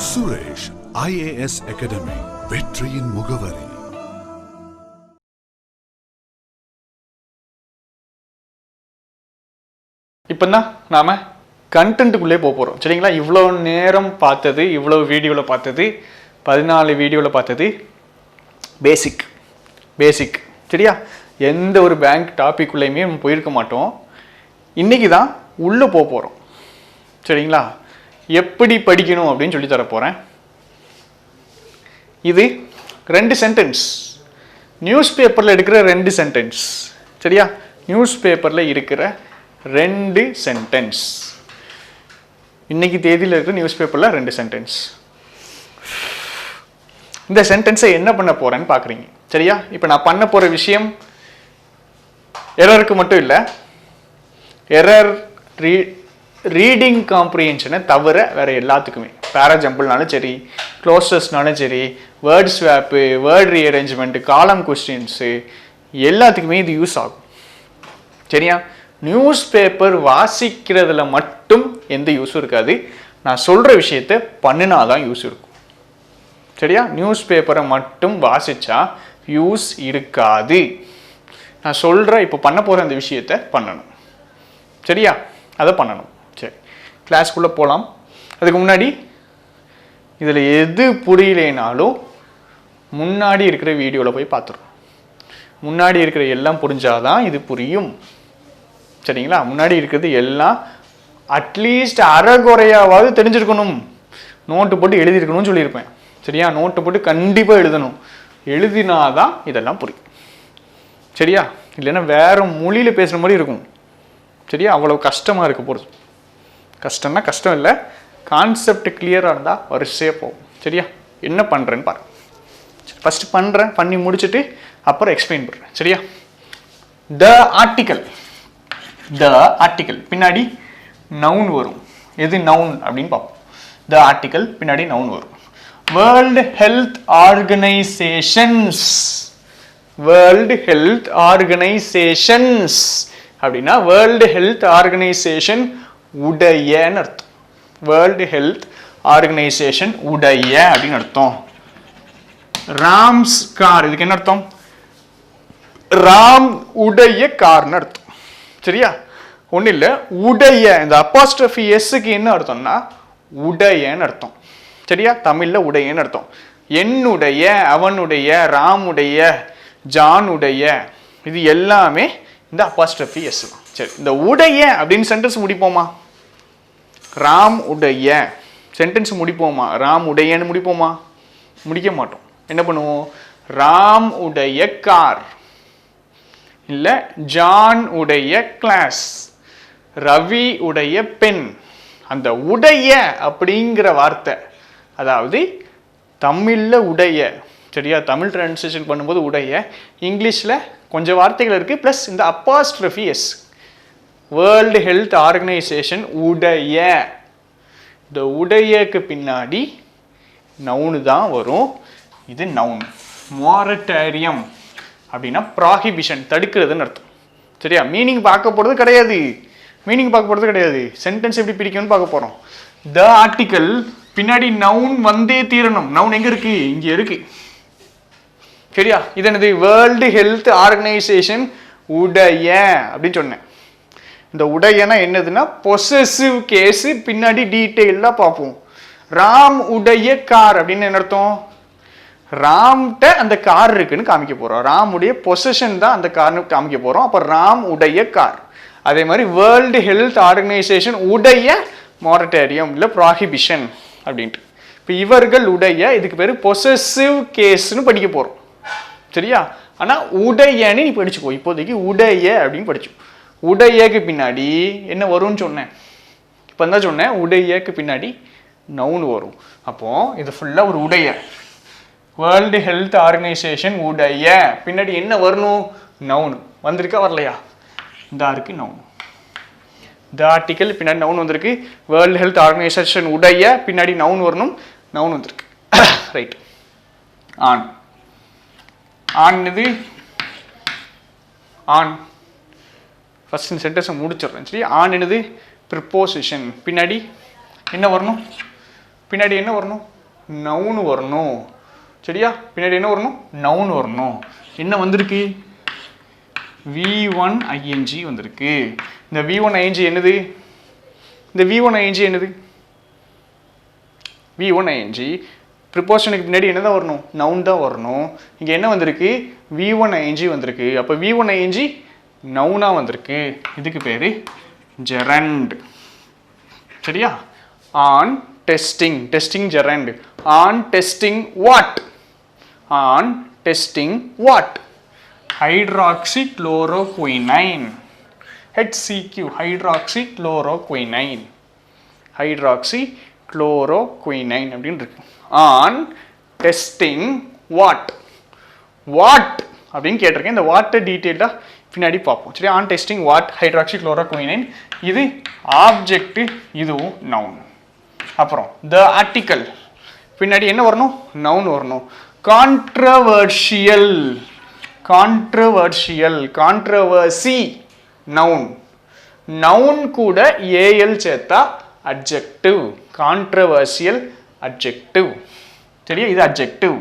Suresh IAS academy, வெற்றியின் முகவரி. இப்போதான் நாம கண்டென்ட்டுக்குள்ளே போகிறோம் சரிங்களா. இவ்வளோ நேரம் பார்த்தது, இவ்வளோ வீடியோவில் பார்த்தது, 14 வீடியோவில் பார்த்தது பேசிக் சரியா. எந்த ஒரு பேங்க் டாபிக்குள்ளேயுமே நம்ம போயிருக்க மாட்டோம். இன்றைக்கி தான் உள்ளே போகிறோம் சரிங்களா. எப்படி படிக்கணும் அப்படின்னு சொல்லி தர போகிறேன். இது 2 சென்டென்ஸ், நியூஸ் பேப்பரில் எடுக்கிற 2 சென்டென்ஸ் சரியா. நியூஸ் பேப்பரில் இருக்கிற 2 சென்டென்ஸ், இன்னைக்கு தேதியில் இருக்கிற நியூஸ் பேப்பரில் 2 சென்டென்ஸ். இந்த சென்டென்ஸை என்ன பண்ண போகிறேன்னு பார்க்குறீங்க சரியா. இப்போ நான் பண்ண போகிற விஷயம் எரருக்கு மட்டும் இல்லை, எரர் ரீடிங் காம்ப்ரிஹென்ஷனை தவிர வேறு எல்லாத்துக்குமே, பேரா ஜம்பிள்னாலும் சரி, க்ளோசஸ்னாலும் சரி, வேர்ட் ஸ்வாப்பு, வேர்ட் ரீஅரேஞ்ச்மெண்ட்டு, காலம் கொஸ்டின்ஸு எல்லாத்துக்குமே இது யூஸ் ஆகும் சரியா. நியூஸ் பேப்பர் வாசிக்கிறதுல மட்டும் எந்த யூஸும் இருக்காது. நான் சொல்கிற விஷயத்தை பண்ணினாதான் யூஸ் இருக்கும் சரியா. நியூஸ் பேப்பரை மட்டும் வாசித்தா யூஸ் இருக்காது. நான் சொல்கிற இப்போ பண்ண போகிற அந்த விஷயத்தை பண்ணணும் சரியா. அதை பண்ணணும். சரி, கிளாஸ்க்குள்ளே போகலாம். அதுக்கு முன்னாடி இதில் எது புரியலைனாலும் முன்னாடி இருக்கிற வீடியோவில் போய் பார்த்துருவோம். முன்னாடி இருக்கிற எல்லாம் புரிஞ்சாதான் இது புரியும் சரிங்களா. முன்னாடி இருக்கிறது எல்லாம் அட்லீஸ்ட் அரைகுறையாவது தெரிஞ்சிருக்கணும். நோட்டு போட்டு எழுதியிருக்கணும்னு சொல்லியிருப்பேன் சரியா. நோட்டு போட்டு கண்டிப்பாக எழுதணும். எழுதினாதான் இதெல்லாம் புரியும் சரியா. இல்லைன்னா வேறு மொழியில் பேசுகிற மாதிரி இருக்கும் சரியா. அவ்வளோ கஷ்டமாக இருக்க போகிறது. கஷ்டம்னா கஷ்டம் இல்லை, கான்செப்ட் கிளியராக இருந்தால் வரிசையாக போகும் சரியா. என்ன பண்ணுறேன்னு பாருங்க. சரி, ஃபஸ்ட்டு பண்ணுறேன், பண்ணி முடிச்சுட்டு அப்புறம் எக்ஸ்பிளைன் பண்ணுறேன் சரியா. த ஆர்டிக்கல் பின்னாடி நவுன் வரும். எது நவுன் அப்படின்னு பார்ப்போம். த ஆர்டிக்கல் பின்னாடி நவுன் வரும். World health organisations, world health organisations அப்படின்னா வேர்ல்டு ஹெல்த் ஆர்கனைசேஷன் உடையன்னு அர்த்தம். வேர்ல்டு ஹெல்த் ஆர்கனைசேஷன் உடைய அப்படின்னு அர்த்தம். ராம்ஸ் கார், இதுக்கு என்ன அர்த்தம்? ராம் உடைய கார்னு அர்த்தம் சரியா. ஒன்றும் இல்லை, உடைய இந்த அப்பாஸ்ட்ரஃபி எஸ்ஸுக்கு என்ன அர்த்தம்னா உடையன்னு அர்த்தம் சரியா. தமிழில் உடையன்னு அர்த்தம். என்னுடைய, அவனுடைய, ராமுடைய, ஜானுடைய, இது எல்லாமே இந்த அப்பாஸ்ட்ரஃபி எஸ் தான். சரி, இந்த உடைய அப்படின்னு சென்டென்ஸ் முடிப்போமா? ராம் உடைய சென்டென்ஸ் முடிப்போமா? ராம் உடையன்னு முடிப்போமா? முடிக்க மாட்டோம். என்ன பண்ணுவோம்? ராம் உடைய கார், இல்லை ஜான் உடைய கிளாஸ், ரவி உடைய பென். அந்த உடைய அப்படிங்கிற வார்த்தை, அதாவது தமிழில் உடைய சரியா, தமிழ் டிரான்ஸ்லேஷன் பண்ணும்போது உடைய, இங்கிலீஷில் கொஞ்சம் வார்த்தைகள் இருக்குது, ப்ளஸ் இந்த apostrophe S. World health Organization உடைய, இந்த உடையக்கு பின்னாடி நவுனு தான் வரும். இது நவுன். மொரட்டோரியம் அப்படின்னா ப்ராஹிபிஷன், தடுக்கிறதுன்னு அர்த்தம் சரியா. மீனிங் பார்க்க போகிறது கிடையாது, சென்டென்ஸ் எப்படி பிரிக்கணும்னு பார்க்க போகிறோம். த ஆர்டிக்கல் பின்னாடி நவுன் வந்தே தீரணும். நவுன் எங்கே இருக்கு? இங்கே இருக்கு சரியா. இது என்னது? வேர்ல்டு ஹெல்த் ஆர்கனைசேஷன் உடைய அப்படின்னு சொன்னேன். இந்த உடையனா என்னதுன்னா பொசசிவ் கேஸ். பின்னாடி டீட்டெயிலாக பார்ப்போம். ராம் உடைய கார் அப்படின்னு என்ன அர்த்தம்? ராம்கிட்ட அந்த கார் இருக்குன்னு காமிக்க போகிறோம். ராமுடைய பொசஷன் தான் அந்த கார்னு காமிக்க போகிறோம். அப்போ ராம் உடைய கார். அதே மாதிரி வேர்ல்டு ஹெல்த் ஆர்கனைசேஷன் உடைய மொரட்டோரியம் இல்லை ப்ராஹிபிஷன் அப்படின்ட்டு. இப்போ இவர்கள் உடைய, இதுக்கு பேர் பொசசிவ் கேஸ்ன்னு படிக்க போகிறோம் சரியா. ஆனால் உடையன்னு நீ படிச்சுக்கோ. இப்போதைக்கு உடைய அப்படின்னு படிச்சோம். உடையக்கு பின்னாடி என்ன வரும்னு சொன்னேன். இப்போ தான் சொன்னேன், உடையக்கு பின்னாடி நவுன் வரும். அப்போ இது ஃபுல்லாக ஒரு உடைய. வேர்ல்டு ஹெல்த் ஆர்கனைசேஷன் உடைய பின்னாடி என்ன வரணும்? நவுன். வந்திருக்கா வரலையா? இந்த இருக்கு நவுன். த ஆர்டிக்கல் பின்னாடி நவுன் வந்திருக்கு. வேர்ல்டு ஹெல்த் ஆர்கனைசேஷன் உடைய பின்னாடி நவுன் வரணும். நவுன் வந்திருக்கு ரைட். ஆன், ஆன் இது ஆன். ஃபர்ஸ்ட் இந்த சென்டென்ஸை முடிச்சிடுறேன் சரி. ஆன் என்னது? ப்ரிப்போசிஷன். பின்னாடி என்ன வரணும்? பின்னாடி என்ன வரணும்? நவுன் வரணும். சரியா? பின்னாடி என்ன வரணும்? நவுன் வரணும். என்ன வந்திருக்கு? V1 ing வந்திருக்கு. இந்த V1 ing என்னது? இந்த V1 ing என்னது? V1 ing ப்ரிப்போசிஷனுக்கு பின்னாடி என்ன தான் வரணும்? நவுன் தான் வரணும். இங்கே என்ன வந்திருக்கு? V1 ing வந்திருக்கு. அப்போ V1 ing நவுனா வந்திருக்கு. இதுக்கு பேர் ஜெரண்ட். சரியா? On testing, testing gerund. On testing what? On testing what? Hydroxychloroquine. HCQ, hydroxychloroquine. Hydroxychloroquine அப்படின்னு இருக்கு. On testing what? வாட் அப்படின்னு கேட்டிருக்கேன். இந்த வாட்டை டீட்டெயிலாக பின்னாடி பார்ப்போம். சரி, ஆன் டெஸ்டிங் வாட் ஹைட்ராக்சிக்ளோரோகுயினைன். இது ஆப்ஜெக்ட், இதுவும் நவுன். அப்புறம் த ஆர்டிக்கல் பின்னாடி என்ன வரணும்? நவுன் வரணும். Controversial, controversial, controversy noun. Noun கூட ஏஎல் சேர்த்தா அட்ஜெக்டிவ். Controversial adjective. சரியா? இது அட்ஜெக்டிவ்.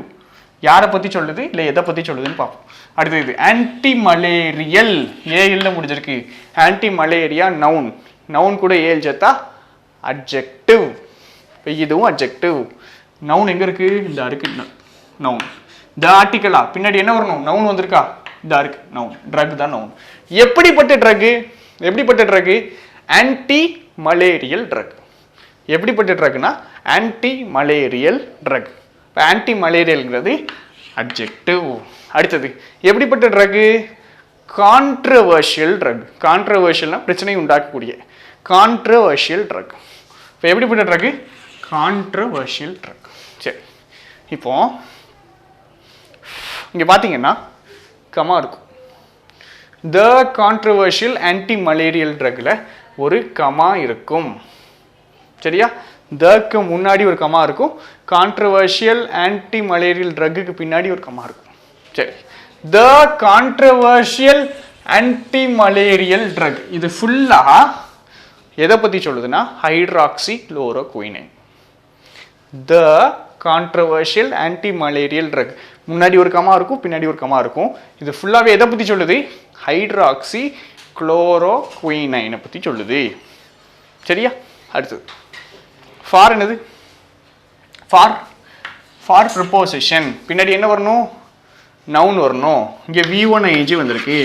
யாரை பற்றி சொல்லுது இல்லை எதை பற்றி சொல்லுதுன்னு பார்ப்போம். அடுத்தது இது ஆன்டி மலேரியல், ஏஎல்ல முடிஞ்சிருக்கு. Anti malaria noun. நவுன் கூட ஏஎல் சேர்த்தா அட்ஜெக்டிவ். இதுவும் அட்ஜெக்டிவ். நவுன் எங்கே இருக்கு? இந்த இருக்கு நவுன். த ஆர்டிக்கலா பின்னாடி என்ன வரணும்? நவுன் வந்திருக்கா? இதா இருக்கு நவுன். ட்ரக் தான் நவுன். எப்படிப்பட்ட ட்ரக்? எப்படிப்பட்ட ட்ரக்? Anti malarial drug. எப்படிப்பட்ட ட்ரக்னா ஆன்டி மலேரியல் ட்ரக். இப்போ ஆன்டி மலேரியல்ங்கிறது அட்ஜெக்டிவ். அடுத்தது எப்படிப்பட்ட ட்ரக்? Controversial drug. கான்ட்ரவர்ஷியல்னா பிரச்சனை உண்டாக்கக்கூடிய கான்ட்ரவர்ஷியல் ட்ரக். இப்போ எப்படிப்பட்ட ட்ரக்? Controversial drug. சரி, இப்போ இங்கே பார்த்தீங்கன்னா கமா இருக்கும். த கான்ட்ரவர்ஷியல் ஆன்டி மலேரியல் ட்ரக்கில் ஒரு கமா இருக்கும். சரியா? தக்கு முன்னாடி ஒரு கமா இருக்கும். கான்ட்ரவர்ஷியல் ஆன்டி மலேரியல் ட்ரக்குக்கு பின்னாடி ஒரு கமா இருக்கும். சரி, த கான்ட்ரவர்ஷியல் ஆன்டி மலேரியல் ட்ரக் இது ஃபுல்லாக எதை பற்றி சொல்லுதுன்னா ஹைட்ராக்சிக்ளோரோகுயினைன். த கான்ட்ரவர்ஷியல் ஆன்டி மலேரியல் ட்ரக் முன்னாடி ஒரு கமா இருக்கும், பின்னாடி ஒரு கமா இருக்கும். இது ஃபுல்லாகவே எதை பற்றி சொல்லுது? ஹைட்ராக்சிக்ளோரோகுயினைனை பற்றி சொல்லுது. சரியா? அடுத்தது ஃபார் என்னது? ஃபார் ஃபார் ப்ரிப்போசிஷன் பின்னாடி என்ன வரணும்? நவுன் வரணும். இங்கே V1 ing வந்திருக்கு.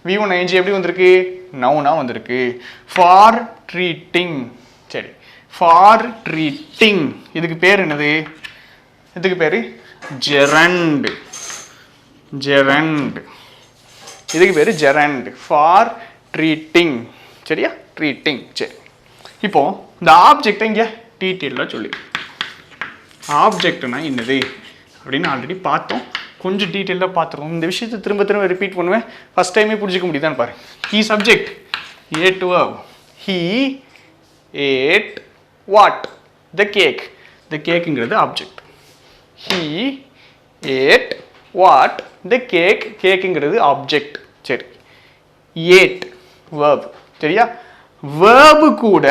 V1 ing எப்படி வந்திருக்கு? நவுனா வந்திருக்கு. For treating. சரி, ஃபார் ட்ரீட்டிங் இதுக்கு பேர் என்னது? இதுக்கு பேர் ஜெரண்ட். ஜெரண்ட் இதுக்கு பேர் ஜெரண்ட். For treating. சரியா? ட்ரீட்டிங். சரி, இப்போ இந்த ஆப்ஜெக்டை இங்கே டீட்டெயிலாக சொல்லி ஆப்ஜெக்ட்னா என்னது அப்படின்னு ஆல்ரெடி பார்த்தோம். கொஞ்சம் டீட்டெயிலாக பார்த்துருவோம். இந்த விஷயத்தை திரும்ப திரும்ப ரிப்பீட் பண்ணுவேன். ஃபஸ்ட் டைமே பிடிச்சிக்க முடியுதான்னு பாரு. He subject, ate verb. He ate what? The cake. The கேக்குங்கிறது object. He ate what? The cake. கேக்குங்கிறது ஆப்ஜெக்ட். சரி, ஏட் verb. சரியா? verb கூட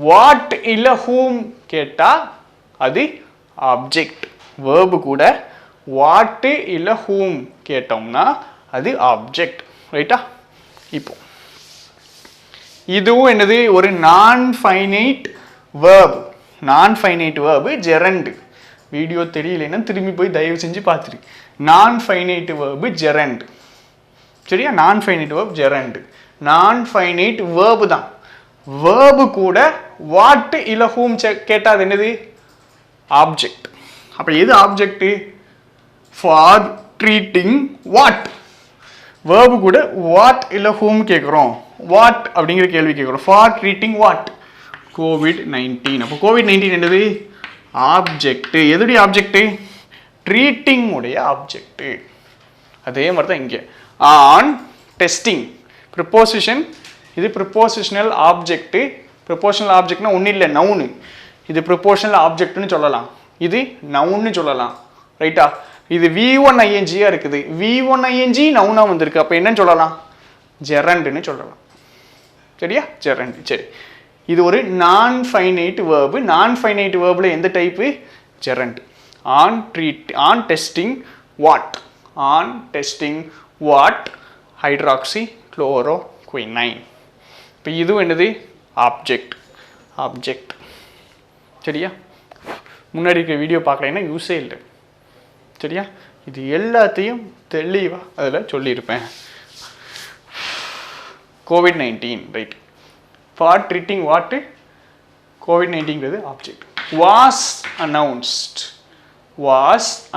வாட் இல்லை ஹூம் கேட்டால் அது ஆப்ஜெக்ட். verb கூட வாட்டு இல்லை ஹூம் கேட்டோம்னா அது ஆப்ஜெக்ட். ரைட்டா? இப்போ இதுவும் என்னது? ஒரு நான் ஃபைனைட் verb. நான் ஃபைனைட் verb ஜெரண்ட். வீடியோ தெரியலைன்னா திரும்பி போய் தயவு செஞ்சு பார்த்துரு. நான் ஃபைனைட் verb ஜெரண்ட். சரியா? நான் ஃபைனைட் verb ஜெரண்ட். நான் ஃபைனைட் verb தான். verb கூட வாட் இல்லை ஹூம் கேட்டால் அது என்னது? ஆப்ஜெக்ட். அப்போ எது object? For treating what? verb கூட வாட் இல்லை ஹூம் கேட்குறோம். வாட் அப்படிங்கிற கேள்வி கேட்குறோம். For treating what? COVID-19. அப்போ COVID-19 என்னது? ஆப்ஜெக்ட். எதுடைய ஆப்ஜெக்ட்? ட்ரீட்டிங் உடைய ஆப்ஜெக்ட். அதே மாதிரி தான் இங்கே ஆன் டெஸ்டிங் ப்ரிப்போசிஷன். இது ப்ரிப்போசிஷனல் ஆப்ஜெக்ட். ப்ரிப்போஷனல் ஆப்ஜெக்ட்னா ஒன்றும் இல்லை, நவுனு. இது ப்ரிப்போஷனல் ஆப்ஜெக்ட்னு சொல்லலாம், இது நவுன்னு சொல்லலாம். ரைட்டா? இது V1 ing இருக்குது. V1 ing நவுனா வந்திருக்கு. அப்போ என்னன்னு சொல்லலாம்? ஜெரண்ட்னு சொல்லலாம். சரியா? ஜெரண்ட். சரி, இது ஒரு non finite verb. Non finite வேர்பில் எந்த type? Gerund. On testing what? On testing what? Hydroxychloroquine. இப்போ இதுவும் என்னது? ஆப்ஜெக்ட். சரியா? முன்னாடி இருக்க வீடியோ பார்க்கலைன்னா யூஸே இல்லை. சரியா? இது எல்லாத்தையும் தெளிவாக அதில் சொல்லியிருப்பேன். COVID-19, right. For treating what? COVID-19ங்கிறது object. Was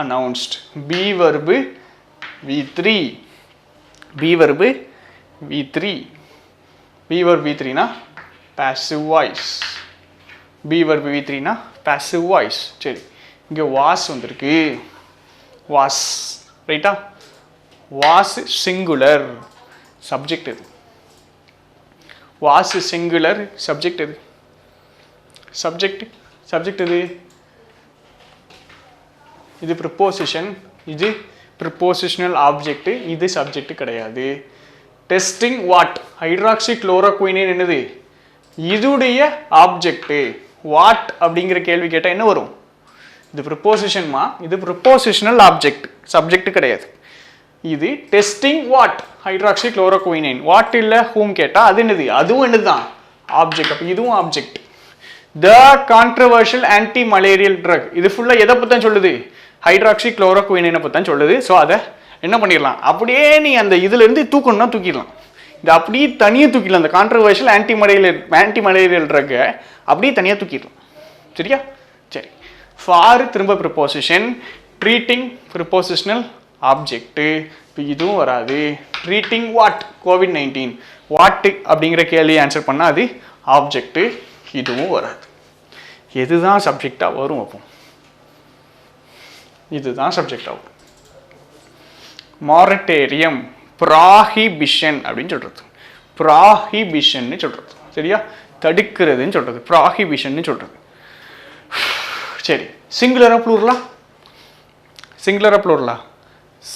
announced. Be verb V3. Be verb V3னா passive voice. பி வர்பு V3னா passive voice. சரி, இங்கே வாஸ் வந்திருக்கு. வாஸ், ரைட்டா? வாஸ் சிங்குலர், சப்ஜெக்ட் இது. வாஸ் சிங்குலர், சப்ஜெக்ட் இது. சப்ஜெக்ட் இது ப்ரிப்போசிஷன், இது ப்ரிப்போசிஷனல் ஆப்ஜெக்ட், இது சப்ஜெக்ட் கிடையாது. Testing what? ஹைட்ராக்சி குளோரோகுயினைன் என்னது? இதுடைய ஆப்ஜெக்ட். வாட் அப்படிங்கிற கேள்வி கேட்டால் என்ன வரும்? இது ப்ரிப்போசிஷன்மா, இது ப்ரிப்போசிஷனல் ஆப்ஜெக்ட், சப்ஜெக்ட் கிடையாது. இது டெஸ்டிங் வாட்? ஹைட்ராக்சி குளோரோகுயினைன். வாட் இல்லை ஹூம் கேட்டால் அது என்னது? அதுவும் என்னது தான்? ஆப்ஜெக்ட். அப்போ இதுவும் ஆப்ஜெக்ட். த கான்ட்ரவர்ஷியல் ஆன்டி மலேரியல் ட்ரக், இது ஃபுல்லாக எதை பற்றி தான் சொல்லுது? ஹைட்ராக்சி குளோரோகுயினைனை பற்றி தான் சொல்லுது. ஸோ அதை என்ன பண்ணிடலாம்? அப்படியே நீ அந்த இதுலேருந்து தூக்கணும்னா தூக்கிடலாம். இது அப்படியே தனியாக தூக்கிடலாம். அந்த கான்ட்ரவர்ஷியல் ஆன்டி மலேரியல் ட்ரக்கை அப்படியே தனியாக தூக்கிடலாம். சரியா? சரி. ஃபார் திரும்ப ப்ரிப்போசிஷன், ட்ரீட்டிங் ப்ரிப்போசிஷனல் ஆப்ஜெக்ட். இப்போ இதுவும் வராது. Treating what? COVID-19. வாட் அப்படிங்கிற கேள்வி ஆன்சர் பண்ணால் அது ஆப்ஜெக்ட். இதுவும் வராது. எதுதான் சப்ஜெக்டாக வரும்? அப்போ இதுதான் சப்ஜெக்டாக வரும். மாரட்டேரியம், ப்ராஹிபிஷன் அப்படின்னு சொல்கிறது. ப்ராஹிபிஷன்னு சொல்கிறது. சரியா? தடுக்கிறதுன்னு சொல்கிறது. ப்ராஹிபிஷன்னு சொல்கிறது. சரி, சிங்குலரா ப்ளூரலா?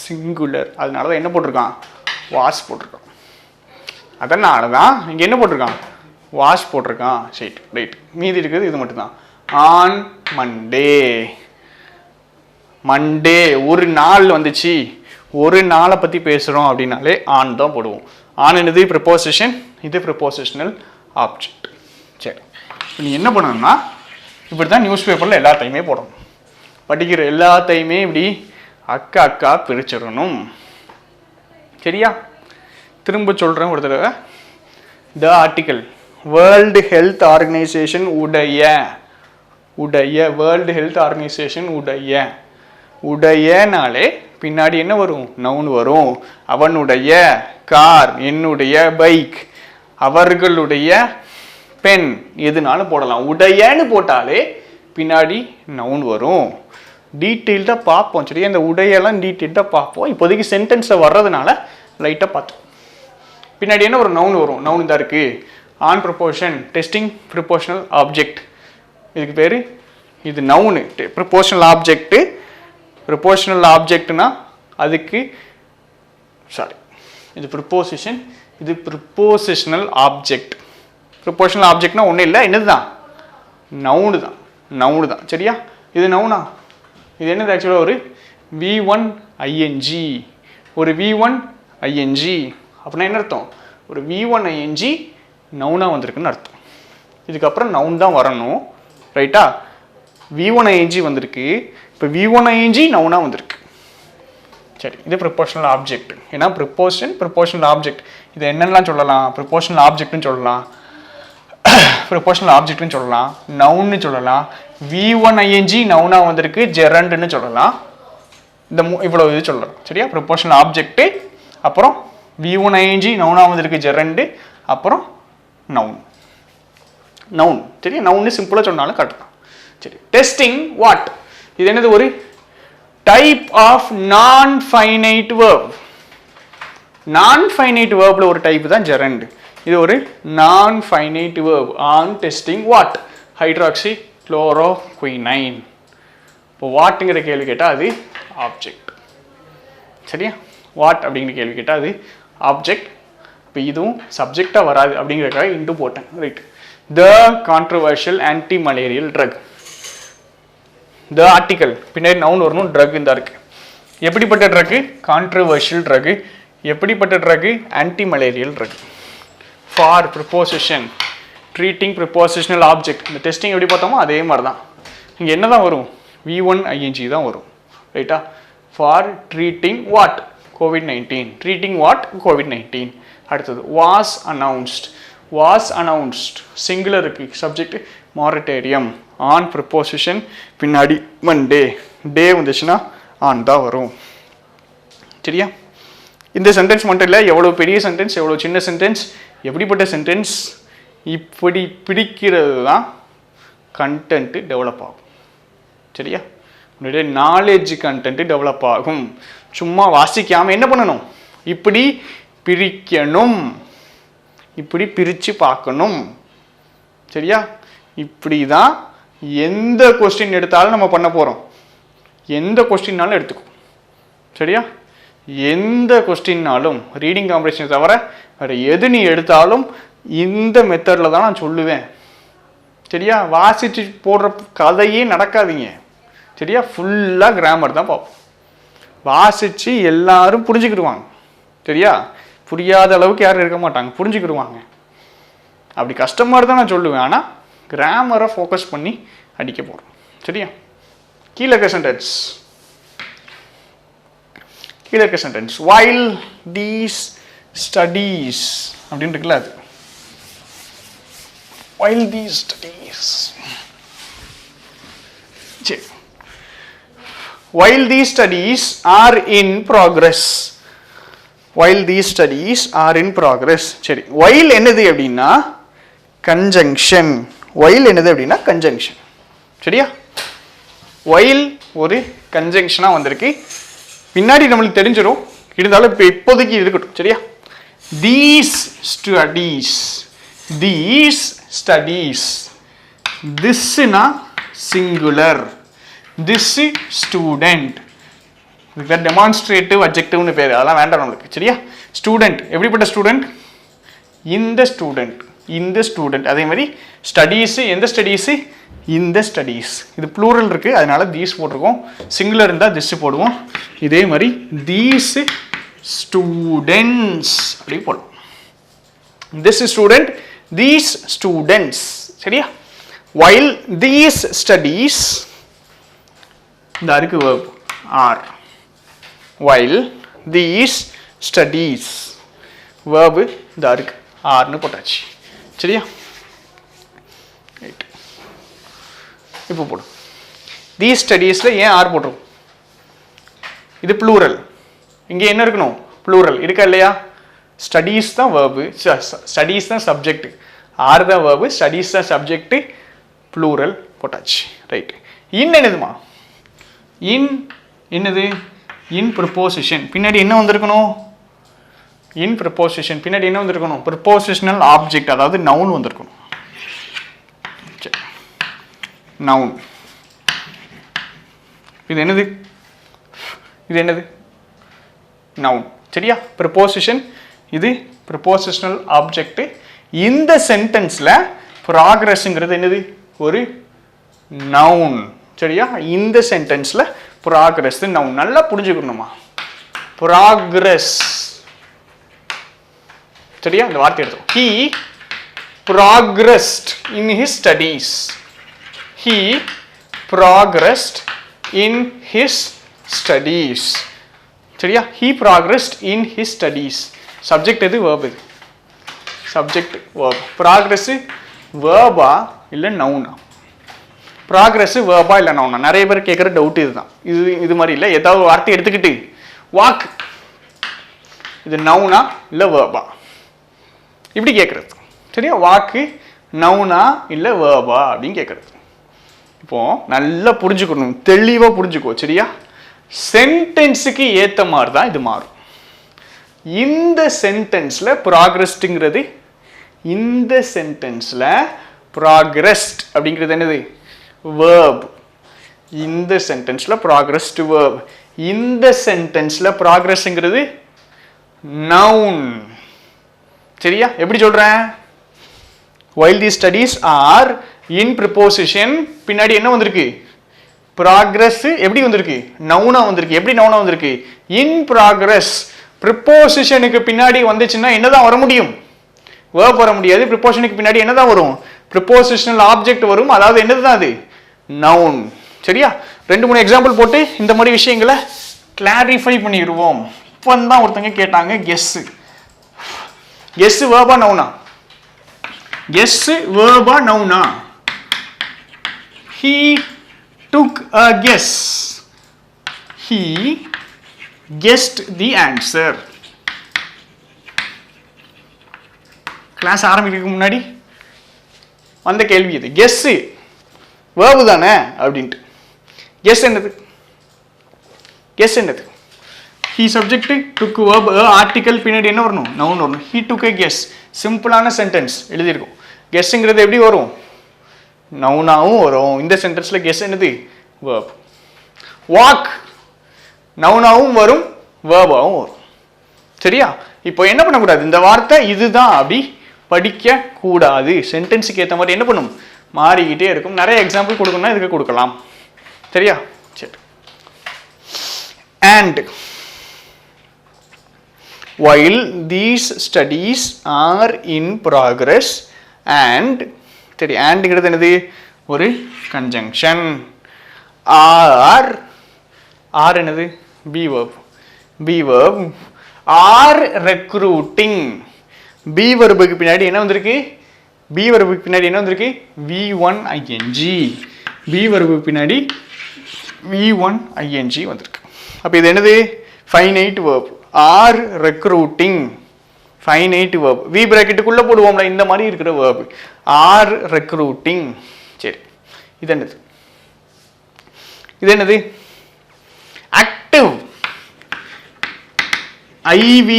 சிங்குலர். அதனால தான் என்ன போட்டிருக்கான்? வாஷ் போட்டிருக்கான். அதனால தான் இங்கே என்ன போட்டிருக்கான்? வாஷ் போட்டிருக்கான். சரி, ரைட். மீதி இருக்கிறது இது மட்டும்தான். ஆன் மண்டே ஒரு நாள் வந்துச்சு, ஒரு நாளை பற்றி பேசுகிறோம் அப்படின்னாலே ஆன் தான் போடுவோம். ஆன் என்னது? ப்ரிப்போசிஷன், இது ப்ரிப்போசிஷனல் ஆப்ஜெக்ட். சரி, இப்போ நீ என்ன பண்ணணும்னா இப்படி தான் நியூஸ் பேப்பரில் எல்லாத்தையுமே போடணும். படிக்கிற எல்லாத்தையுமே இப்படி அக்கா பிரிச்சிடணும். சரியா? திரும்ப சொல்கிறேன் ஒரு தடவை. The article world health organisation world health organisation உடையனாலே பின்னாடி என்ன வரும்? நவுன் வரும். அவனுடைய கார், என்னுடைய பைக், அவர்களுடைய பென், எதுனாலும் போடலாம். உடையன்னு போட்டாலே பின்னாடி நவுன் வரும். டீட்டெயில்டாக பார்ப்போம். சரியா? இந்த உடையெல்லாம் டீட்டெயில்டாக பார்ப்போம். இப்போதைக்கு சென்டென்ஸை வர்றதுனால லைட்டாக பார்த்தோம். பின்னாடி என்ன ஒரு நவுன் வரும்? நவுன் தான் இருக்குது. On preposition, testing prepositional object. இதுக்கு பேர், இது நவுனு. Prepositional object. ப்ரிப்போஷனல் ஆப்ஜெக்ட்னா அதுக்கு இது ப்ரிப்போசிஷன், இது ப்ரிப்போசிஷனல் ஆப்ஜெக்ட். ப்ரிப்போஷனல் ஆப்ஜெக்ட்னா ஒன்றும் இல்லை, என்னது தான்? நவுனு தான். சரியா? இது நவுனா? இது என்னது? ஆக்சுவலாக ஒரு V1 ING. ஒரு V1 ING அப்படின்னா என்ன அர்த்தம்? ஒரு V1 ING நவுனாக வந்திருக்குன்னு அர்த்தம். இதுக்கப்புறம் நவுன் தான் வரணும். ரைட்டா? V1 ING வந்திருக்கு. இப்போ V1 ING நவுனாக வந்திருக்கு. சரி, இது ப்ரிப்போஷனல் ஆப்ஜெக்ட். ஏன்னா ப்ரிப்போஷனல் ஆப்ஜெக்ட். இது என்னென்னலாம் சொல்லலாம்? ப்ரிப்போஷனல் ஆப்ஜெக்ட்னு சொல்லலாம், நவுன்னு சொல்லலாம். V1 ING நவுனாக வந்திருக்கு, ஜெரண்டுன்னு சொல்லலாம். இந்த இவ்வளோ இது சொல்லலாம். சரியா? ப்ரிப்போஷனல் ஆப்ஜெக்ட், அப்புறம் V1 ING நவுனாக வந்திருக்கு, ஜெரண்டு, அப்புறம் நவுன். சரியா? நவுன்னு சிம்பிளாக சொன்னாலும் கரெக்டாக. சரி, டெஸ்டிங் வாட்? இது என்னது? ஒரு type of non finite verb. Non finite வேர்ப்ல ஒரு டைப் தான் ஜெரண்ட். இது ஒரு non finite verb. On testing what? Hydroxychloroquine. இப்போ வாட்டுங்கிற கேள்வி கேட்டால் அது ஆப்ஜெக்ட். சரியா? வாட் அப்படிங்கிற கேள்வி கேட்டால் அது ஆப்ஜெக்ட். இப்போ இதுவும் சப்ஜெக்டாக வராது அப்படிங்கிறக்காக இன்ட்டு போட்டேன். Right. the controversial anti-malarial drug. the article பின்னாடி noun வரணும், drug இந்த இருக்கு. எப்படிப்பட்ட drug? controversial drug. எப்படிப்பட்ட drug? anti-malarial drug. for preposition treating prepositional object. இந்த டெஸ்டிங் எப்படி பார்த்தோமோ அதே மாதிரி தான். இங்கே என்ன தான் வரும்? V1 ing தான் வரும், ரைட்டா? for treating what? COVID-19. treating what? COVID-19. அடுத்தது was announced. was announced சிங்குலருக்கு சப்ஜெக்ட் moratorium on preposition பின்னாடி Monday. டே வந்துச்சுன்னா ஆன் தான் வரும். சரியா? இந்த சென்டென்ஸ் மட்டும் இல்லை, எவ்வளோ பெரிய சென்டென்ஸ், எவ்வளோ சின்ன சென்டென்ஸ், எப்படிப்பட்ட சென்டென்ஸ், இப்படி பிடிக்கிறது தான் கண்டென்ட்டு டெவலப் ஆகும். சரியா? உன்னுடைய நாலேஜ் கண்டென்ட்டு டெவலப் ஆகும். சும்மா வாசிக்காமல் என்ன பண்ணணும்? இப்படி பிரிக்கணும், இப்படி பிரித்து பார்க்கணும். சரியா? இப்படி தான் எந்த கொஸ்டின் எடுத்தாலும் நம்ம பண்ண போகிறோம். எந்த கொஸ்டின்னாலும் எடுத்துக்கும். சரியா? எந்த கொஸ்டின்னாலும் ரீடிங் காம்படிஷனை தவிர வேறு எது நீ எடுத்தாலும் இந்த மெத்தடில் தான் நான் சொல்லுவேன். சரியா? வாசித்து போடுற கதையே நடக்காதீங்க. சரியா? ஃபுல்லாக கிராமர் தான் பார்ப்போம். வாசித்து எல்லாரும் புரிஞ்சுக்கிடுவாங்க. சரியா? புரியாத அளவுக்கு யாரும் இருக்க மாட்டாங்க, புரிஞ்சுக்கிடுவாங்க. அப்படி கஷ்டமாக தான் நான் சொல்லுவேன், ஆனால் கிராமரை ஃபோக்கஸ் பண்ணி அடிக்க போகிறோம். சரியா? கீழே இருக்க சென்டென்ஸ், கீழே இருக்க சென்டென்ஸ் while these studies அப்படின்னு இருக்குல்ல, அது while these studies. சரி, while these studies are in progress. while these studies are in progress. சரி, while என்னது அப்படின்னா conjunction. while என்னது அப்படின்னா conjunction. சரியா? while ஒரு கன்ஜங்ஷனாக வந்திருக்கு. பின்னாடி நம்மளுக்கு தெரிஞ்சிடும், இருந்தாலும் இப்போ இப்போதைக்கு இருக்கட்டும். சரியா? these studies, these studies. thisனா சிங்குலர், this student. இதுக்கு டெமான்ஸ்ட்ரேட்டிவ் அட்ஜெக்டிவ்னு பேர், அதெல்லாம் வேண்டாம் நம்மளுக்கு. சரியா? ஸ்டூடெண்ட் எப்படிப்பட்ட ஸ்டூடெண்ட்? இந்த ஸ்டூடெண்ட், இந்த ஸ்டூடெண்ட். அதே மாதிரி ஸ்டடீஸு, எந்த ஸ்டடீஸு? இந்த ஸ்டடீஸ். இது ப்ளூரல் இருக்குது, அதனால தீஸ் போட்டிருக்கோம். சிங்குலர் இருந்தால் திஸ் போடுவோம். இதே மாதிரி தீஸ் ஸ்டூடெண்ட்ஸ் அப்படி போடுவோம். This student, these students. சரியா? while these studies, இந்த அருக்கு verb are. while these studies verb இந்த அருக்கு ஆர்னு போட்டாச்சு. சரியா? ரைட், இப்போ போடும். these studiesல ஏன் ஆர் போட்டுரும்? இது ப்ளூரல், இங்கே என்ன இருக்கணும்? ப்ளூரல் இருக்கா இல்லையா? ஸ்டடீஸ் தான் verb, ஸ்டடீஸ் தான் சப்ஜெக்ட், ஆர் தான் verb, ஸ்டடீஸ் தான் சப்ஜெக்ட், ப்ளூரல் போட்டாச்சு. ரைட். இன் என்னதுமா? இன் என்னது? இன் ப்ரிப்போசிஷன். பின்னாடி என்ன வந்திருக்கணும்? இன் ப்ரிப்போசிஷன் பின்னாடி என்ன வந்திருக்கணும்? ப்ரிப்போசிஷனல் ஆப்ஜெக்ட், அதாவது நவுன் வந்திருக்கணும். நவுன். இது என்னது? இது என்னது? நவுன். சரியா? ப்ரிப்போசிஷன், இது ப்ரிப்போசிஷனல் ஆப்ஜெக்ட். இந்த சென்டென்ஸ்ல ப்ராக்ரஸ்ங்கிறது என்னது? ஒரு நவுன். சரியா? இந்த சென்டென்ஸ்ல ப்ராக்ரஸ் நவுன். நல்லா புரிஞ்சுக்கணுமா? ப்ராக்ரஸ். சரியா? இந்த வார்த்தை எடுத்தோம். he progressed in his studies. he progressed in his studies. சரியா? he progressed in his studies. Subject எது? verb எது? Subject verb. ப்ராக்ரஸ் வேர்பா இல்லை நவுனா? ப்ராக்ரஸ் வேர்பா இல்லை நவுனா? நிறைய பேர் கேட்குற டவுட் இதுதான். இது மாதிரி இல்லை, ஏதாவது வார்த்தை எடுத்துக்கிட்டு வாக், இது நவுனா இல்லை வேர்பா இப்படி கேட்குறது. சரியா? வாக்கு நவுனா இல்லை வேர்பா அப்படின்னு கேட்குறது. இப்போ நல்லா புரிஞ்சுக்கணும், தெளிவாக புரிஞ்சுக்கோ. சரியா? சென்டென்ஸுக்கு ஏற்ற மாதிரி தான் இது மாறும். இந்த சென்டென்ஸில் ப்ராக்ரஸ்டுங்கிறது, இந்த சென்டென்ஸில் ப்ராக்ரஸ்ட் அப்படிங்கிறது என்னது? verb. இந்த சென்டென்ஸில் ப்ராக்ரஸ்ட் verb. இந்த சென்டென்ஸில் ப்ராக்ரஸ்ங்கிறது நவுன். சரியா? எப்படி சொல்கிறேன்? while these studies are in preposition பின்னாடி என்ன வந்திருக்கு progress எப்படி வந்திருக்கு நவுனா வந்திருக்கு எப்படி நவுனா வந்திருக்கு in progress prepositionக்கு பின்னாடி வந்துச்சுன்னா என்னதான் வர முடியும் verb வர முடியாது prepositionக்கு பின்னாடி என்னதான் வரும் prepositional object வரும் அதாவது என்னதுதான் அது noun சரியா ரெண்டு மூணு எக்ஸாம்பிள் போட்டு இந்த மாதிரி விஷயங்களை கிளாரிஃபை பண்ணிடுவோம் இப்போதான் ஒருத்தங்க கேட்டாங்க கெஸ் வேர்பா நவுனா கெஸ் வேர்பா நவுனா he took a guess he guessed the answer class ஆரம்பிக்கிறதுக்கு முன்னாடி வந்த கேள்வி இது கெஸ் வேர்பு தானே அப்படின்ட்டு கெஸ் என்னது கெஸ் என்னது he subject took verb article பின்னாடி என்ன வரணும் noun வரணும் he took a guess சிம்பிளான சென்டென்ஸ் எழுதியிருக்கும் கெஸ்ங்கிறது எப்படி வரும் நவுனாவும் வரும் இந்த சென்டென்ஸ்ல கெஸ் என்னது verb walk நவுனாவும் வரும் verbaவும் வரும் சரியா இப்போ என்ன பண்ணக்கூடாது இந்த வார்த்தை இதுதான் அப்படி படிக்க கூடாது சென்டென்ஸுக்கு ஏற்ற மாதிரி என்ன பண்ணும் மாறிக்கிட்டே இருக்கும் நிறைய எக்ஸாம்பிள் கொடுக்கணும்னா இதுக்கு கொடுக்கலாம் சரியா சரி and while these studies are in progress and சரி andங்கிறது என்னது ஒரு conjunction are என்னது be verb are recruiting be verb-க்கு பின்னாடி என்ன வந்திருக்கு be verb-க்கு பின்னாடி என்ன வந்திருக்கு v1 ing be verb-க்கு பின்னாடி v1 ing வந்திருக்கு அப்ப இது என்னது finite verb are recruiting finite verb v bracket-க்குள்ள போடுவோம்ல இந்த மாதிரி இருக்கிற verb are recruiting சரி இது என்னது active ive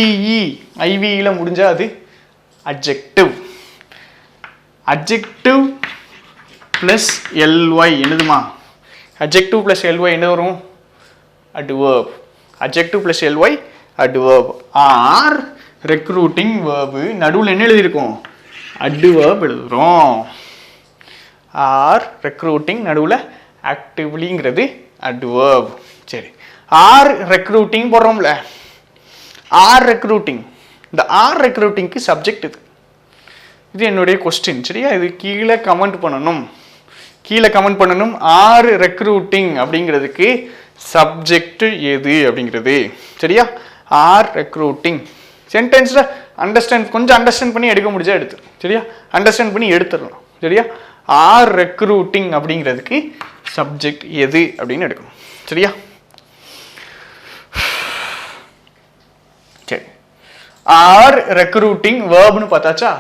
ல முடிஞ்சா அது adjective plus ly என்னதுமா adjective plus ly என்ன வரும் adverb adjective plus ly adverb are recruiting verb நடுவுல என்ன எழுதி இருக்கும் adverb எழுதுறோம் are recruiting நடுவுல activelyங்கிறது adverb சரி are recruiting போடுறோம்ல are recruiting இந்த are recruiting க்கு subject இது என்னுடைய क्वेश्चन சரியா இது கீழே கமெண்ட் பண்ணனும் are recruiting அப்படிங்கிறதுக்கு subject எது அப்படிங்கிறது சரியா are recruiting சென்டென்ஸ்ல கொஞ்சம் அண்டர்ஸ்டாண்ட் பண்ணி எடுக்க முடிஞ்சா எடுத்து சரியா அண்டர்ஸ்டாண்ட் பண்ணி எடுத்துடலாம் சரியா are recruiting அப்படிங்கிறதுக்கு subject எது அப்படின்னு எடுக்கணும் சரியா சரி are recruiting verb னு பார்த்தாச்சா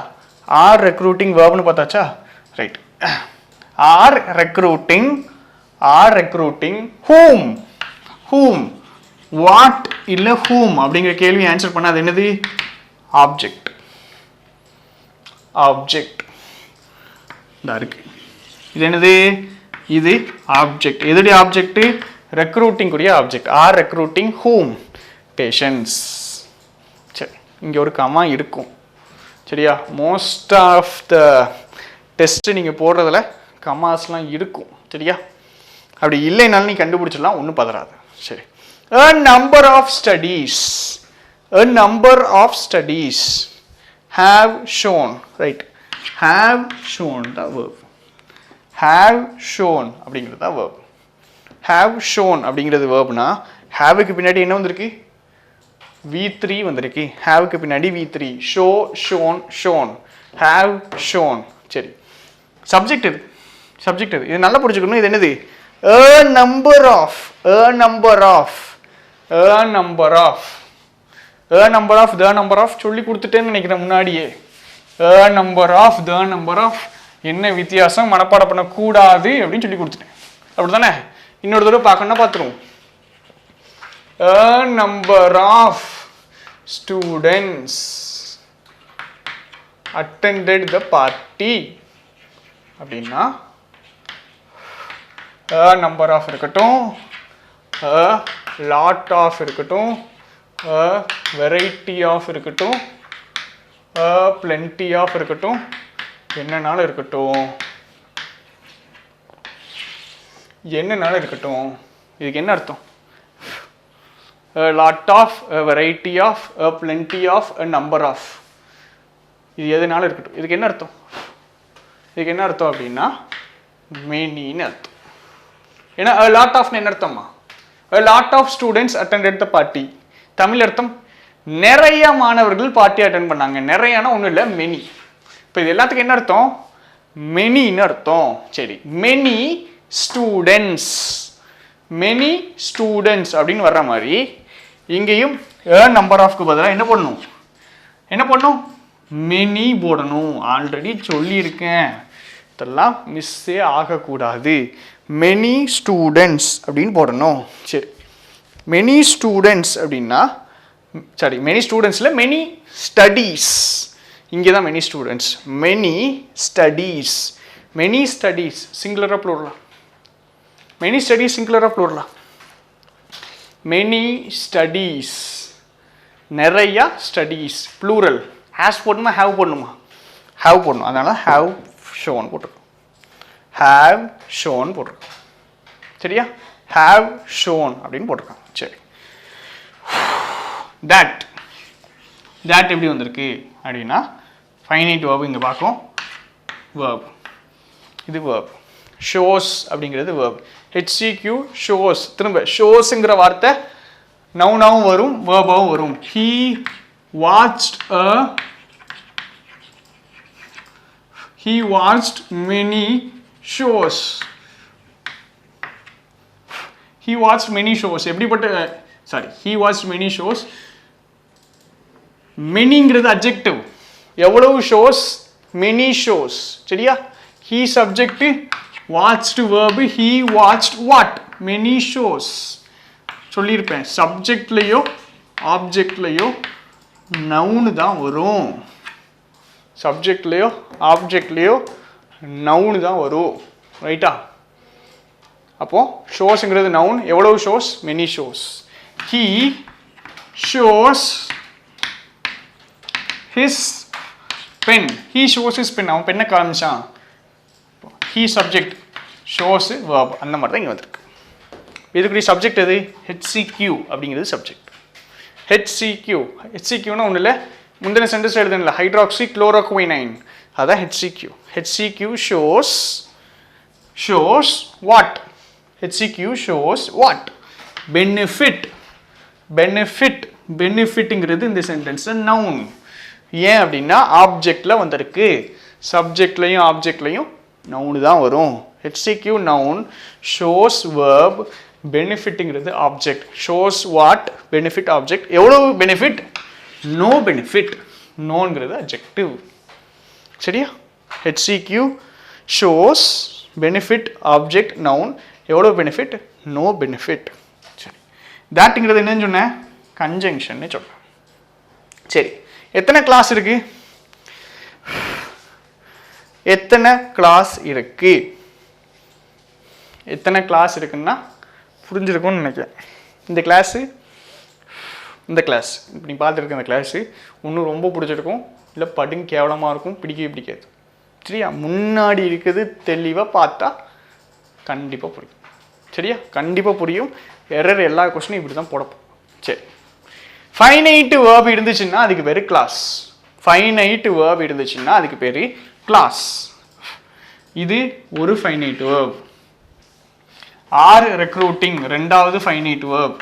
are recruiting verb னு பார்த்தாச்சா right are recruiting whom what இல்ல whom அப்படிங்கிற கேள்வி ஆன்சர் பண்ணா அது என்னது ஆப்ஜெக்ட் இருக்கு இது என்னது இது ஆப்ஜெக்ட் எதுடைய ஆப்ஜெக்ட் ரெக்ரூட்டிங் கூடிய object are recruiting whom patients சரி இங்க ஒரு கமா இருக்கும் சரியா மோஸ்ட் ஆஃப் த டெஸ்ட் நீங்க போடுறதுல கமாஸ்லாம் இருக்கும் சரியா அப்படி இல்லைனாலும் நீ கண்டுபிடிச்சிடலாம் ஒன்றும் பதறாது சரி a number of studies have shown right have shown the verb have shown அப்படிங்கிறது தான் verb have shown அப்படிங்கிறது verbனா haveக்கு பின்னாடி என்ன வந்திருக்கு v3 வந்திருக்கு haveக்கு பின்னாடி v3 show shown have shown சரி சப்ஜெக்ட் இது நல்லா புரிஞ்சுக்கணும் இது என்னது a number of the number of சொல்லி கொடுத்துட்டேன்னு நினைக்கிறேன் முன்னாடியே a number of என்ன வித்தியாசம் மனப்பாடம் பண்ண கூடாது அப்படின்னு சொல்லி கொடுத்துட்டேன் அப்படிதானே இன்னொரு தடவை பார்க்கணும்னா பார்த்துருவோம் a number of students attended the party அப்படின்னா a number of இருக்கட்டும் a lot of இருக்கட்டும் a variety of இருக்கட்டும் a plenty of இருக்கட்டும் என்னனாலும் இருக்கட்டும், என்னனாலும் இருக்கட்டும். இதுக்கு என்ன அர்த்தம்? A lot of, a variety of, a plenty of, a number of. இது எதுனாலும் இருக்கட்டும். இதுக்கு என்ன அர்த்தம்? இதுக்கு என்ன அர்த்தம் அப்படின்னா மெனின்னு அர்த்தம். ஏன்னா a lot of என்ன அர்த்தமா? A lot of students attended the party. Tamil அர்த்தம் நிறைய மாணவர்கள் பார்ட்டி அட்டென்ட் பண்ணாங்க. நிறையனா ஒன்றும் இல்லை, மெனி. இப்போ இது எல்லாத்துக்கும் என்ன அர்த்தம்? மெனின்னு அர்த்தம். சரி, மெனி ஸ்டூடெண்ட்ஸ், மெனி ஸ்டூடெண்ட்ஸ் அப்படின்னு வர்ற மாதிரி இங்கேயும் நம்பர் ஆஃப்க்கு பதிலாக என்ன பண்ணணும்? என்ன பண்ணணும்? மெனி போடணும். ஆல்ரெடி சொல்லியிருக்கேன், இதெல்லாம் மிஸ்ஸே ஆகக்கூடாது. மெனி ஸ்டூடெண்ட்ஸ் அப்படின்னு போடணும். சரி, மெனி ஸ்டூடெண்ட்ஸ் அப்படின்னா சரி, மெனி ஸ்டூடெண்ட்ஸில் மெனி ஸ்டடீஸ், இங்கே தான் many students. Many studies, many studies சிங்குலராக ப்ளூரலா? மெனி ஸ்டடீஸ் சிங்குலராக ப்ளூரலா? மெனி ஸ்டடீஸ், நிறையா ஸ்டடீஸ், ப்ளூரல். ஹேஸ் போடணுமா ஹேவ் போடணுமா? ஹேவ் போடணும். அதனால் ஹேவ் ஷோன் போட்டிருக்கோம். ஹேவ் ஷோன் போட்டிருக்கோம். சரியா? ஹேவ் ஷோன் அப்படின்னு போட்டிருக்காங்க. சரி, தட் தட் எப்படி வந்திருக்கு அப்படின்னா ஃபைனைட் வேர்பு இங்கே பார்க்கும். வேர்ப், இது வேர்ப். ஷோஸ் அப்படிங்கிறது வேர்ப். ஹெச்சிக்யூ ஷோஸ், திரும்ப ஷோஸுங்கிற வார்த்தை நவுனாவும் வரும், வேர்பாவும் வரும். He watched many shows. He watched many shows. எப்படிப்பட்ட sorry, he watched many shows. மெனிங்கிறது அட்ஜெக்டிவ். எவ்வளவு ஷோஸ்? Many shows. சரியா? he subject, watched verb, he watched what? many shows. சொல்லியிருப்பேன், சப்ஜெக்ட்லையோ ஆப்ஜெக்ட்லையோ நவுனு தான் வரும். சப்ஜெக்ட்லையோ ஆப்ஜெக்ட்லையோ நவுனு தான் வரும். ரைட்டா? அப்போ ஷோஸுங்கிறது நவுன். எவ்வளவு shows? Many shows. he shows his pen. he shows his pen. அவன் பெண்ணை காமிச்சான். he subject, shows verb. அந்த மாதிரி தான் இங்கே வந்திருக்கு. இதுக்குரிய சப்ஜெக்ட் எது? HCQ அப்படிங்கிறது சப்ஜெக்ட். HCQனா ஒன்றும் இல்லை, முந்தின சென்டென்ஸ் எழுதுனில்ல, ஹைட்ராக்சி குளோரோகுயினைன், அதான் HCQ. HCQ shows what? HCQ shows what? பெனிஃபிட்ங்கிறது இந்த சென்டென்ஸ் நவுன். ஏன் அப்படின்னா ஆப்ஜெக்டில் வந்திருக்கு. சப்ஜெக்ட்லையும் ஆப்ஜெக்ட்லையும் நவுனு தான் வரும். HCQ நவுன், ஷோஸ் வேர்ப், பெனிஃபிட்ங்கிறது object. Shows what? Benefit object. எவ்வளவு பெனிஃபிட்? No benefit. நோங்கிறது அட்ஜெக்டிவ். சரியா? HCQ shows benefit object noun. எவ்வளோ பெனிஃபிட்? No benefit. சரி, தட்ங்கிறது என்னன்னு சொன்னேன்? கன்ஜங்ஷன் சொன்னேன். சரி, எத்தனை கிளாஸ் இருக்கு? எத்தனை கிளாஸ் இருக்கு? எத்தனை கிளாஸ் இருக்குன்னா புரிஞ்சிருக்கும்னு நினைக்கிறேன். இந்த கிளாஸு, இந்த கிளாஸ் இப்படி பார்த்துருக்க இந்த கிளாஸு இன்னும் ரொம்ப பிடிச்சிருக்கும், இல்லை படுங்க கேவலமாக இருக்கும், பிடிக்கவே பிடிக்காது. சரியா? முன்னாடி இருக்குது தெளிவாக பார்த்தா கண்டிப்பாக புரியும். சரியா? கண்டிப்பாக புரியும். எரர் எல்லா கொஸ்டினும் இப்படி தான் போடப்போம். சரி, ஃபைனைட்டு வேர்ப் இருந்துச்சுன்னா அதுக்கு பேர் கிளாஸ். ஃபைனைட்டு வேர்ப் இருந்துச்சுன்னா அதுக்கு பேர் கிளாஸ். இது ஒரு ஃபைனைட் வேர்ப். ஆர் ரெக்ரூட்டிங் ரெண்டாவது ஃபைனைட் வேர்ப்.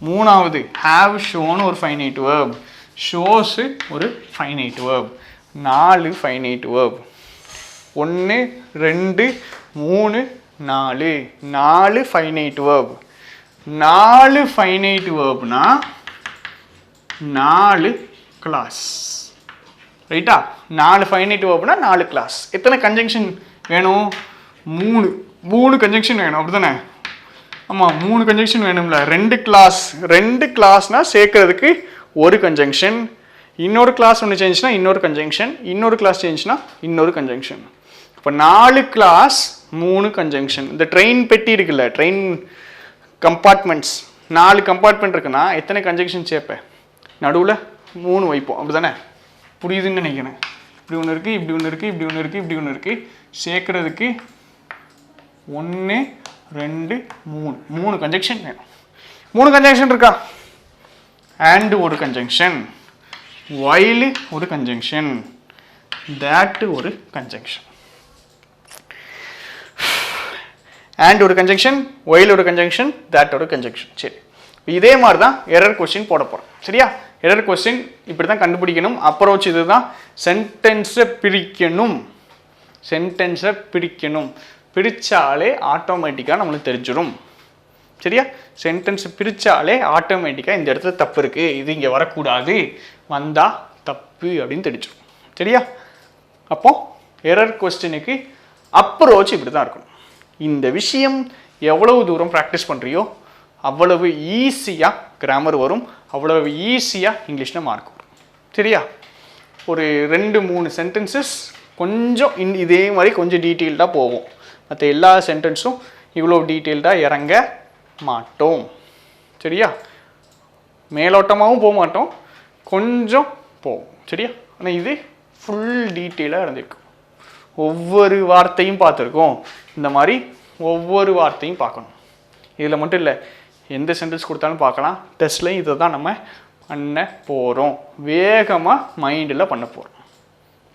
மூணாவது ஹேவ் ஷோன் ஒரு ஃபைனைட் வேர்ப். ஷோஸு ஒரு finite verb. 4 finite verb. 1 2 3 4 4 finite verb. 4 finite வேர்ப்னா 4 கிளாஸ். ரைட்டா? 4 ஃபைனைட் வேர்ப்னா 4 கிளாஸ். எத்தனை கன்ஜங்ஷன் வேணும்? 3 கன்ஜங்ஷன் வேணும். அப்படி தானே? ஆமாம், 3 கன்ஜங்ஷன் வேணும்ல. 2 கிளாஸ்னால் சேர்க்கறதுக்கு ஒரு கன்ஜங்ஷன், இன்னொரு கிளாஸ் ஒன்று சேஞ்சுனா இன்னொரு கன்ஜங்ஷன், இன்னொரு கிளாஸ் சேஞ்சுனா இன்னொரு கன்ஜங்ஷன். இப்போ 4 கிளாஸ் 3 கன்ஜங்ஷன். இந்த ட்ரெயின் பெட்டி இருக்குல்ல, ட்ரெயின் கம்பார்ட்மெண்ட்ஸ், 4 கம்பார்ட்மெண்ட் இருக்குன்னா எத்தனை கன்ஜங்ஷன் சேர்ப்பேன்? நடுவில் 3 வைப்போம். அப்படி தானே? புரியுதுன்னு நினைக்கிறேன். இப்படி ஒன்று இருக்குது, இப்படி ஒன்று இருக்குது, இப்படி ஒன்று இருக்குது, இப்படி ஒன்று இருக்குது. சேர்க்குறதுக்கு 1 2 3 கன்ஜெக்ஷன் வேணும். 3 கன்ஜெக்ஷன் இருக்கா? அண்ட் ஒரு கன்ஜெக்ஷன், while ஒரு கன்ஜெக்ஷன், that ஒரு கன்ஜெக்ஷன். அண்ட் ஒரு கன்ஜெக்ஷன், while ஒரு கன்ஜெக்ஷன், that ஒரு கன்ஜெக்ஷன். சரி, இதே மாதிரி தான் எரர் கொஸ்டின் போட போகிறோம். சரியா? எரர் கொஸ்டின் இப்படி தான் கண்டுபிடிக்கணும். அப்ரோச் இது தான். சென்டென்ஸை பிரிக்கணும். சென்டென்ஸை பிரிக்கணும். பிரித்தாலே ஆட்டோமேட்டிக்காக நம்மளுக்கு தெரிஞ்சிடும். சரியா? சென்டென்ஸை பிரித்தாலே ஆட்டோமேட்டிக்காக இந்த இடத்துல தப்பு இருக்குது, இது இங்கே வரக்கூடாது, வந்தால் தப்பு அப்படின்னு தெரிஞ்சிடும். சரியா? அப்போ எரர் கொஸ்டினுக்கு அப்ரோச் இப்படி தான் இருக்கணும். இந்த விஷயம் எவ்வளவு தூரம் ப்ராக்டிஸ் பண்ணுறியோ அவ்வளவு ஈஸியாக கிராமர் வரும், அவ்வளவு ஈஸியாக இங்கிலீஷில் மார்க் வரும். சரியா? ஒரு 2-3 சென்டென்சஸ் கொஞ்சம் இதே மாதிரி கொஞ்சம் டீட்டெயில்டாக போவோம். மற்ற எல்லா சென்டென்ஸும் இவ்வளோ டீட்டெயில்டாக இறங்க மாட்டோம். சரியா? மேலோட்டமாகவும் போக மாட்டோம், கொஞ்சம் போவோம். சரியா? ஆனால் இது ஃபுல் டீட்டெயிலாக இருந்திருக்கும். ஒவ்வொரு வார்த்தையும் பார்த்துருக்கோம். இந்த மாதிரி ஒவ்வொரு வார்த்தையும் பார்க்கணும். இதில் மட்டும் இல்லை, எந்த சென்டென்ஸ் கொடுத்தாலும் பார்க்கலாம். டெஸ்ட்லையும் இதை தான் நம்ம பண்ண போகிறோம். வேகமாக மைண்டில் பண்ண போகிறோம்.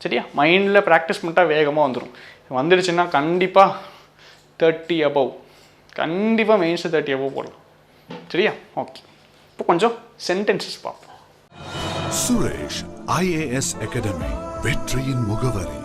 சரியா? மைண்டில் ப்ராக்டிஸ் பண்ணிட்டால் வேகமாக வந்துடும். வந்துடுச்சுன்னா கண்டிப்பாக 30 above, கண்டிப்பாக மெயின்ஸு 30 above போடலாம். சரியா? ஓகே, இப்போ கொஞ்சம் சென்டென்சஸ் பார்ப்போம். சுரேஷ் IAS அகாடமி, வெற்றியின் முகவரி.